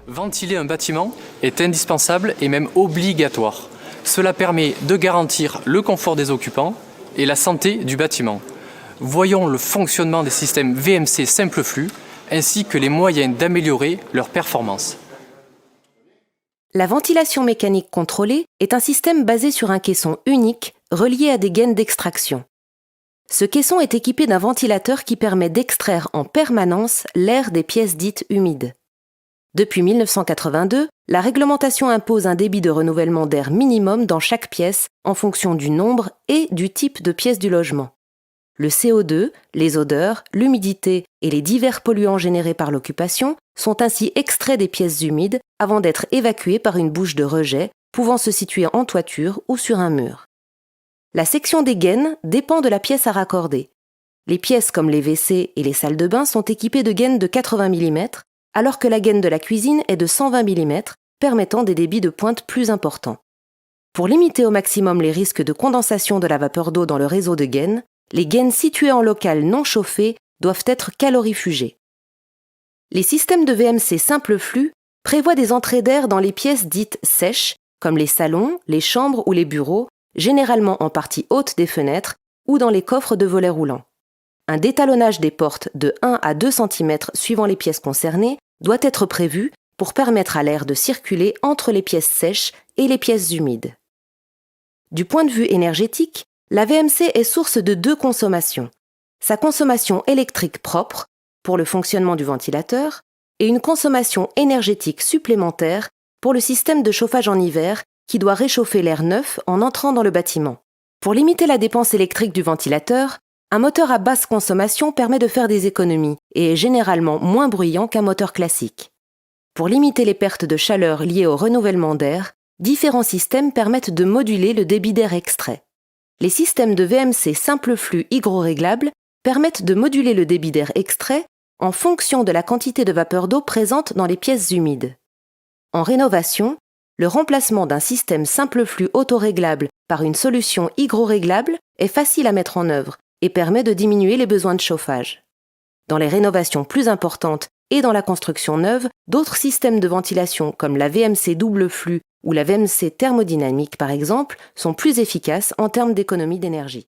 Ventiler un bâtiment est indispensable et même obligatoire. Cela permet de garantir le confort des occupants et la santé du bâtiment. Voyons le fonctionnement des systèmes VMC simple flux ainsi que les moyens d'améliorer leur performance. La ventilation mécanique contrôlée est un système basé sur un caisson unique relié à des gaines d'extraction. Ce caisson est équipé d'un ventilateur qui permet d'extraire en permanence l'air des pièces dites humides. Depuis 1982, la réglementation impose un débit de renouvellement d'air minimum dans chaque pièce en fonction du nombre et du type de pièce du logement. Le CO2, les odeurs, l'humidité et les divers polluants générés par l'occupation sont ainsi extraits des pièces humides avant d'être évacués par une bouche de rejet pouvant se situer en toiture ou sur un mur. La section des gaines dépend de la pièce à raccorder. Les pièces comme les WC et les salles de bain sont équipées de gaines de 80 mm, alors que la gaine de la cuisine est de 120 mm, permettant des débits de pointe plus importants. Pour limiter au maximum les risques de condensation de la vapeur d'eau dans le réseau de gaines, les gaines situées en local non chauffé doivent être calorifugées. Les systèmes de VMC simple flux prévoient des entrées d'air dans les pièces dites sèches, comme les salons, les chambres ou les bureaux, généralement en partie haute des fenêtres ou dans les coffres de volets roulants. Un détalonnage des portes de 1 à 2 cm suivant les pièces concernées doit être prévu pour permettre à l'air de circuler entre les pièces sèches et les pièces humides. Du point de vue énergétique, la VMC est source de deux consommations. Sa consommation électrique propre, pour le fonctionnement du ventilateur, et une consommation énergétique supplémentaire pour le système de chauffage en hiver qui doit réchauffer l'air neuf en entrant dans le bâtiment. Pour limiter la dépense électrique du ventilateur, un moteur à basse consommation permet de faire des économies et est généralement moins bruyant qu'un moteur classique. Pour limiter les pertes de chaleur liées au renouvellement d'air, différents systèmes permettent de moduler le débit d'air extrait. Les systèmes de VMC simple flux hygroréglables permettent de moduler le débit d'air extrait en fonction de la quantité de vapeur d'eau présente dans les pièces humides. En rénovation, le remplacement d'un système simple flux autoréglable par une solution hygroréglable est facile à mettre en œuvre et permet de diminuer les besoins de chauffage. Dans les rénovations plus importantes et dans la construction neuve, d'autres systèmes de ventilation comme la VMC double flux ou la VMC thermodynamique par exemple sont plus efficaces en termes d'économie d'énergie.